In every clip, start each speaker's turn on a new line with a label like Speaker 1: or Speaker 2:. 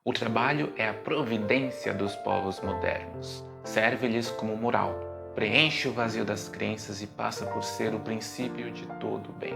Speaker 1: O trabalho é a providência dos povos modernos. Serve-lhes como moral, preenche o vazio das crenças e passa por ser o princípio de todo o bem.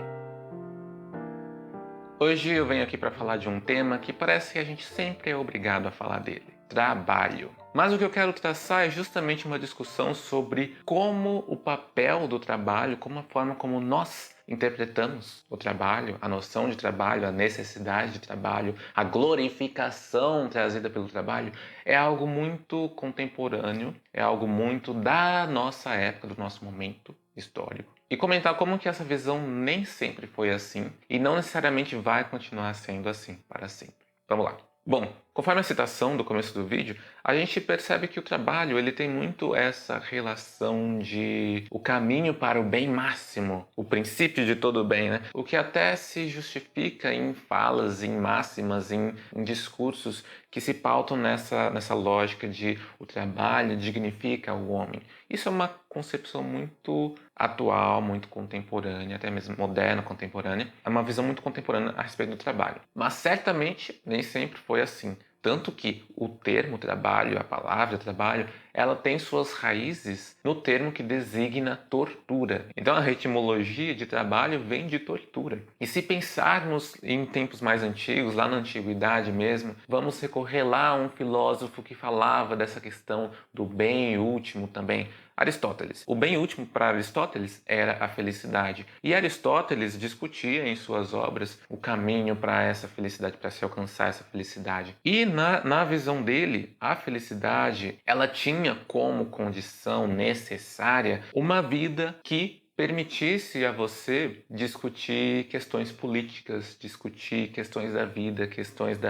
Speaker 1: Hoje eu venho aqui para falar de um tema que parece que a gente sempre é obrigado a falar dele: trabalho. Mas o que eu quero traçar é justamente uma discussão sobre como o papel do trabalho, como a forma como nós interpretamos o trabalho, a noção de trabalho, a necessidade de trabalho, a glorificação trazida pelo trabalho, é algo muito contemporâneo, é algo muito da nossa época, do nosso momento histórico. E comentar como que essa visão nem sempre foi assim e não necessariamente vai continuar sendo assim para sempre. Vamos lá. Bom, conforme a citação do começo do vídeo, a gente percebe que o trabalho ele tem muito essa relação de o caminho para o bem máximo, o princípio de todo o bem, né? O que até se justifica em falas, em máximas, em discursos que se pautam nessa lógica de o trabalho dignifica o homem. Isso é uma concepção muito atual, muito contemporânea, até mesmo moderna, contemporânea. É uma visão muito contemporânea a respeito do trabalho. Mas certamente nem sempre foi assim. Tanto que o termo trabalho, a palavra trabalho, ela tem suas raízes no termo que designa tortura. Então a etimologia de trabalho vem de tortura. E se pensarmos em tempos mais antigos, lá na antiguidade mesmo, vamos recorrer lá a um filósofo que falava dessa questão do bem último também. Aristóteles. O bem último para Aristóteles era a felicidade. E Aristóteles discutia em suas obras o caminho para essa felicidade, para se alcançar essa felicidade. E na visão dele, a felicidade, ela tinha como condição necessária uma vida que permitisse a você discutir questões políticas, discutir questões da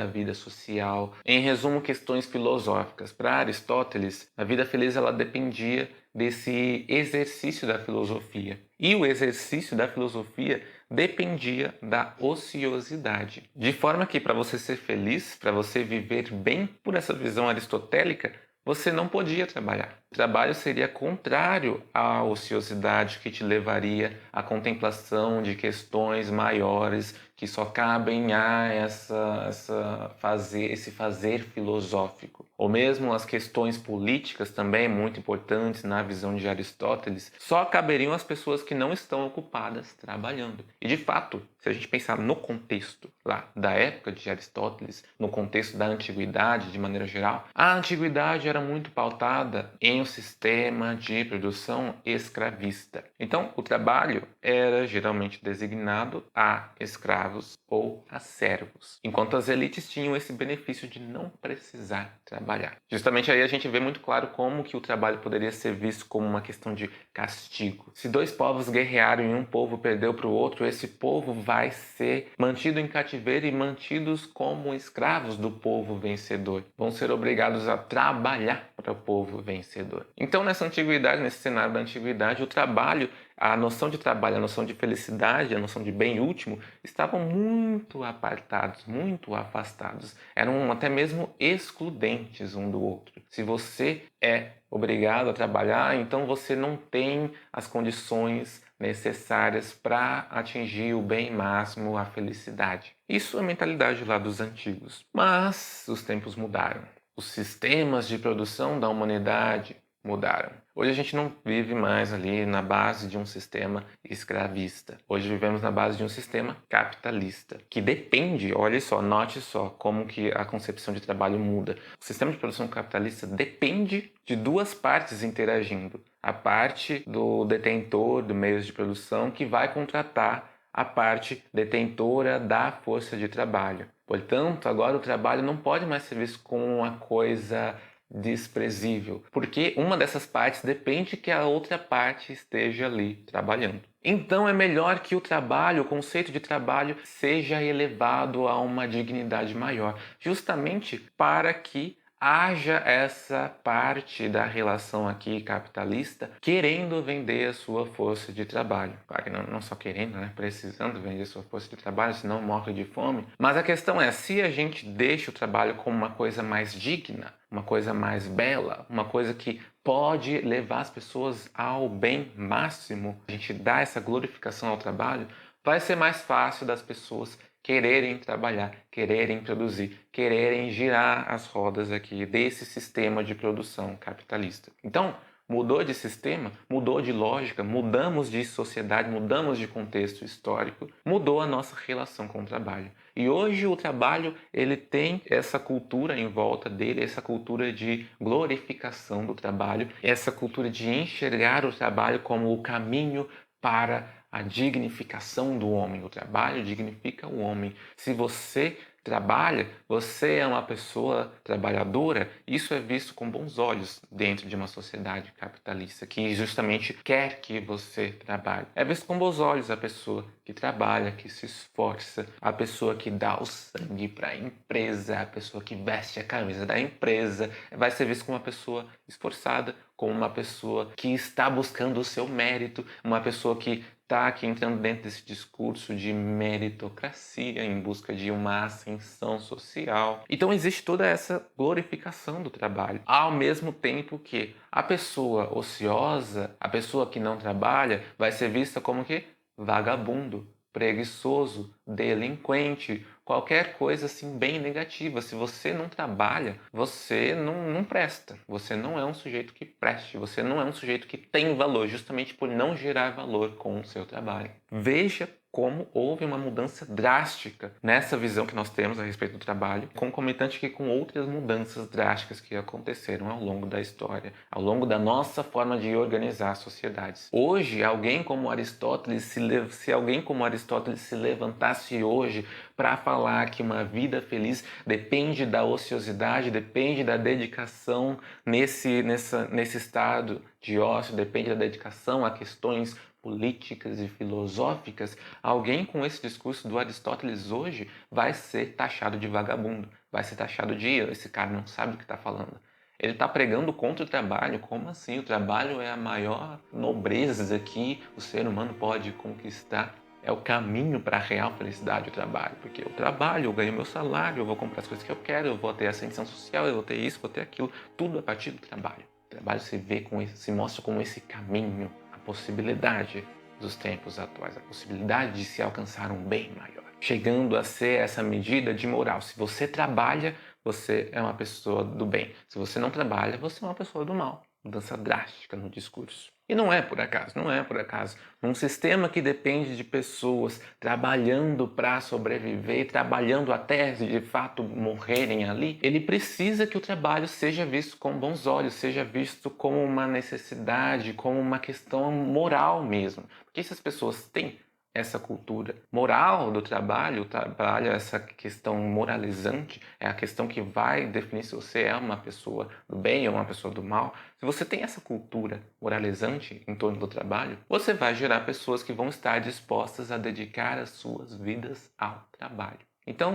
Speaker 1: vida social, em resumo, questões filosóficas. Para Aristóteles, a vida feliz ela dependia desse exercício da filosofia. E o exercício da filosofia dependia da ociosidade. De forma que para você ser feliz, para você viver bem por essa visão aristotélica, você não podia trabalhar. O trabalho seria contrário à ociosidade que te levaria à contemplação de questões maiores que só cabem a esse fazer filosófico. Ou mesmo as questões políticas também muito importantes na visão de Aristóteles, só caberiam às pessoas que não estão ocupadas trabalhando. E de fato, se a gente pensar no contexto lá da época de Aristóteles, no contexto da antiguidade de maneira geral, a antiguidade era muito pautada em um sistema de produção escravista. Então, o trabalho era geralmente designado a escravos ou a servos, enquanto as elites tinham esse benefício de não precisar trabalhar. Justamente aí a gente vê muito claro como que o trabalho poderia ser visto como uma questão de castigo. Se dois povos guerrearam e um povo perdeu para o outro, esse povo vai ser mantido em cativeiro e mantidos como escravos do povo vencedor. Vão ser obrigados a trabalhar para o povo vencedor. Então, nessa antiguidade, nesse cenário da antiguidade, o trabalho, a noção de trabalho, a noção de felicidade, a noção de bem último, estavam muito apartados, muito afastados. Eram até mesmo excludentes um do outro. Se você é obrigado a trabalhar, então você não tem as condições necessárias para atingir o bem máximo, a felicidade. Isso é a mentalidade lá dos antigos. Mas os tempos mudaram. Os sistemas de produção da humanidade mudaram. Hoje a gente não vive mais ali na base de um sistema escravista. Hoje vivemos na base de um sistema capitalista, que depende, olha só, note só como que a concepção de trabalho muda. O sistema de produção capitalista depende de duas partes interagindo. A parte do detentor do meios de produção que vai contratar a parte detentora da força de trabalho. Portanto, agora o trabalho não pode mais ser visto como uma coisa desprezível, porque uma dessas partes depende que a outra parte esteja ali trabalhando. Então é melhor que o trabalho, o conceito de trabalho, seja elevado a uma dignidade maior, justamente para que haja essa parte da relação aqui capitalista querendo vender a sua força de trabalho. Claro que não só querendo, né? Precisando vender a sua força de trabalho, senão morre de fome. Mas a questão é, se a gente deixa o trabalho como uma coisa mais digna, uma coisa mais bela, uma coisa que pode levar as pessoas ao bem máximo, a gente dá essa glorificação ao trabalho, vai ser mais fácil das pessoas quererem trabalhar, quererem produzir, quererem girar as rodas aqui desse sistema de produção capitalista. Então, mudou de sistema, mudou de lógica, mudamos de sociedade, mudamos de contexto histórico, mudou a nossa relação com o trabalho. E hoje o trabalho, ele tem essa cultura em volta dele, essa cultura de glorificação do trabalho, essa cultura de enxergar o trabalho como o caminho para a dignificação do homem. O trabalho dignifica o homem. Se você trabalha, você é uma pessoa trabalhadora, isso é visto com bons olhos dentro de uma sociedade capitalista que justamente quer que você trabalhe. É visto com bons olhos a pessoa que trabalha, que se esforça, a pessoa que dá o sangue para a empresa, a pessoa que veste a camisa da empresa, vai ser visto como uma pessoa esforçada, como uma pessoa que está buscando o seu mérito, uma pessoa que está aqui entrando dentro desse discurso de meritocracia em busca de uma ascensão social. Então existe toda essa glorificação do trabalho, ao mesmo tempo que a pessoa ociosa, a pessoa que não trabalha, vai ser vista como que vagabundo, preguiçoso, delinquente, qualquer coisa assim bem negativa. Se você não trabalha, você não presta. Você não é um sujeito que preste. Você não é um sujeito que tem valor, justamente por não gerar valor com o seu trabalho. Veja como houve uma mudança drástica nessa visão que nós temos a respeito do trabalho, concomitante que com outras mudanças drásticas que aconteceram ao longo da história, ao longo da nossa forma de organizar sociedades. Hoje, alguém como Aristóteles, se alguém como Aristóteles se levantasse hoje para falar que uma vida feliz depende da ociosidade, depende da dedicação nesse estado de ócio, depende da dedicação a questões políticas e filosóficas, alguém com esse discurso do Aristóteles hoje vai ser taxado de vagabundo, vai ser taxado de esse cara não sabe o que está falando. Ele está pregando contra o trabalho. Como assim? O trabalho é a maior nobreza que o ser humano pode conquistar. É o caminho para a real felicidade, o trabalho. Porque eu trabalho, eu ganho meu salário, eu vou comprar as coisas que eu quero, eu vou ter ascensão social, eu vou ter isso, vou ter aquilo. Tudo a partir do trabalho. O trabalho se mostra como esse caminho, a possibilidade dos tempos atuais, a possibilidade de se alcançar um bem maior. Chegando a ser essa medida de moral. Se você trabalha, você é uma pessoa do bem. Se você não trabalha, você é uma pessoa do mal. Mudança drástica no discurso. E não é por acaso, não é por acaso. Num sistema que depende de pessoas trabalhando para sobreviver, trabalhando até de fato morrerem ali, ele precisa que o trabalho seja visto com bons olhos, seja visto como uma necessidade, como uma questão moral mesmo. Porque se as pessoas têm essa cultura moral do trabalho, o trabalho, essa questão moralizante, é a questão que vai definir se você é uma pessoa do bem ou uma pessoa do mal. Se você tem essa cultura moralizante em torno do trabalho, você vai gerar pessoas que vão estar dispostas a dedicar as suas vidas ao trabalho. Então,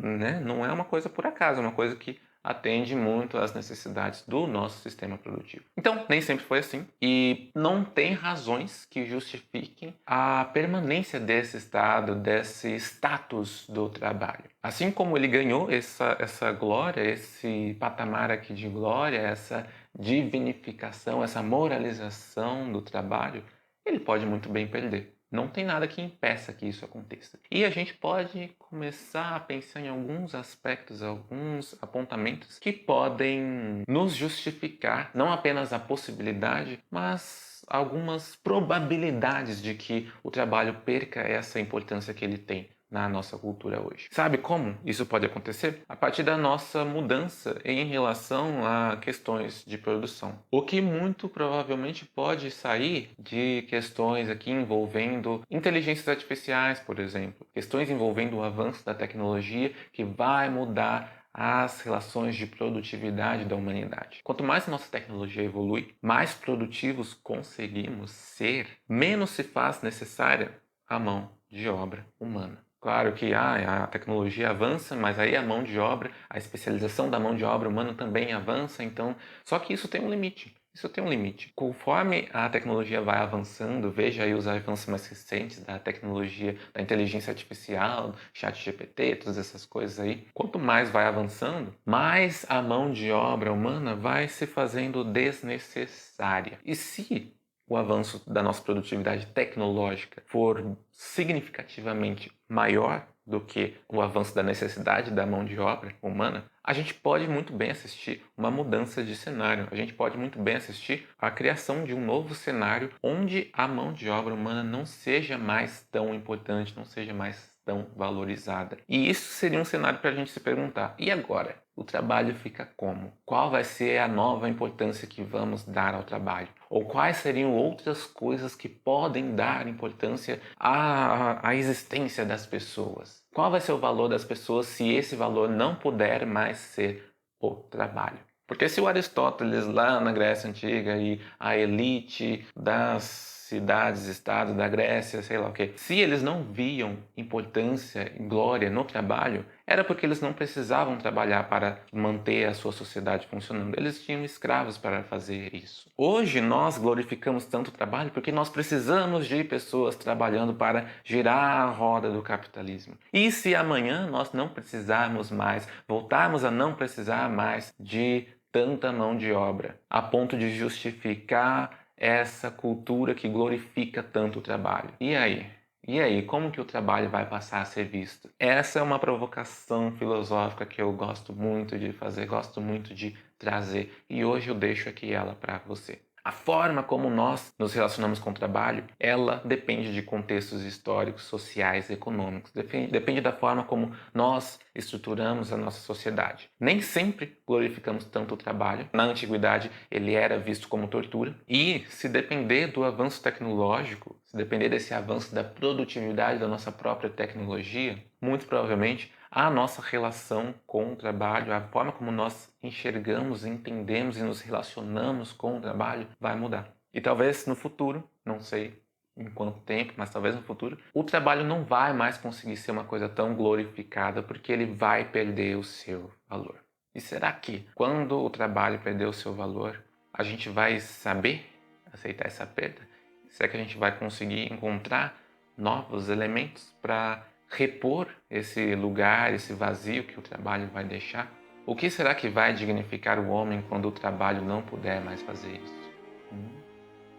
Speaker 1: né, não é uma coisa por acaso, é uma coisa que atende muito às necessidades do nosso sistema produtivo. Então, nem sempre foi assim e não tem razões que justifiquem a permanência desse estado, desse status do trabalho. Assim como ele ganhou essa glória, esse patamar aqui de glória, essa divinificação, essa moralização do trabalho, ele pode muito bem perder. Não tem nada que impeça que isso aconteça. E a gente pode começar a pensar em alguns aspectos, alguns apontamentos que podem nos justificar não apenas a possibilidade, mas algumas probabilidades de que o trabalho perca essa importância que ele tem na nossa cultura hoje. Sabe como isso pode acontecer? A partir da nossa mudança em relação a questões de produção. O que muito provavelmente pode sair de questões aqui envolvendo inteligências artificiais, por exemplo. Questões envolvendo o avanço da tecnologia que vai mudar as relações de produtividade da humanidade. Quanto mais a nossa tecnologia evolui, mais produtivos conseguimos ser, menos se faz necessária a mão de obra humana. Claro que a tecnologia avança, mas aí a mão de obra, a especialização da mão de obra humana também avança, então, só que isso tem um limite. Isso tem um limite. Conforme a tecnologia vai avançando, veja aí os avanços mais recentes da tecnologia, da inteligência artificial, chat GPT, todas essas coisas aí. Quanto mais vai avançando, mais a mão de obra humana vai se fazendo desnecessária. E se o avanço da nossa produtividade tecnológica for significativamente maior, do que o avanço da necessidade da mão de obra humana, a gente pode muito bem assistir uma mudança de cenário. A gente pode muito bem assistir a criação de um novo cenário onde a mão de obra humana não seja mais tão importante, não seja mais tão valorizada. E isso seria um cenário para a gente se perguntar: e agora? O trabalho fica como? Qual vai ser a nova importância que vamos dar ao trabalho? Ou quais seriam outras coisas que podem dar importância à existência das pessoas? Qual vai ser o valor das pessoas se esse valor não puder mais ser o trabalho? Porque se o Aristóteles, lá na Grécia Antiga, e a elite das cidades, estados da Grécia, sei lá o quê, se eles não viam importância e glória no trabalho, era porque eles não precisavam trabalhar para manter a sua sociedade funcionando. Eles tinham escravos para fazer isso. Hoje nós glorificamos tanto o trabalho porque nós precisamos de pessoas trabalhando para girar a roda do capitalismo. E se amanhã nós não precisarmos mais, voltarmos a não precisar mais de tanta mão de obra, a ponto de justificar essa cultura que glorifica tanto o trabalho? E aí? E aí, como que o trabalho vai passar a ser visto? Essa é uma provocação filosófica que eu gosto muito de fazer, gosto muito de trazer, e hoje eu deixo aqui ela para você. A forma como nós nos relacionamos com o trabalho, ela depende de contextos históricos, sociais, econômicos. Depende da forma como nós estruturamos a nossa sociedade. Nem sempre glorificamos tanto o trabalho. Na antiguidade, ele era visto como tortura. E se depender do avanço tecnológico, se depender desse avanço da produtividade da nossa própria tecnologia, muito provavelmente a nossa relação com o trabalho, a forma como nós enxergamos, entendemos e nos relacionamos com o trabalho vai mudar. E talvez no futuro, não sei em quanto tempo, mas talvez no futuro, o trabalho não vai mais conseguir ser uma coisa tão glorificada porque ele vai perder o seu valor. E será que quando o trabalho perder o seu valor, a gente vai saber aceitar essa perda? Será que a gente vai conseguir encontrar novos elementos para repor esse lugar, esse vazio que o trabalho vai deixar? O que será que vai dignificar o homem quando o trabalho não puder mais fazer isso?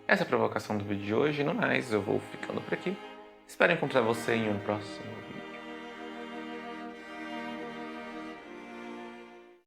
Speaker 1: Essa é a provocação do vídeo de hoje, no mais, eu vou ficando por aqui. Espero encontrar você em um próximo vídeo.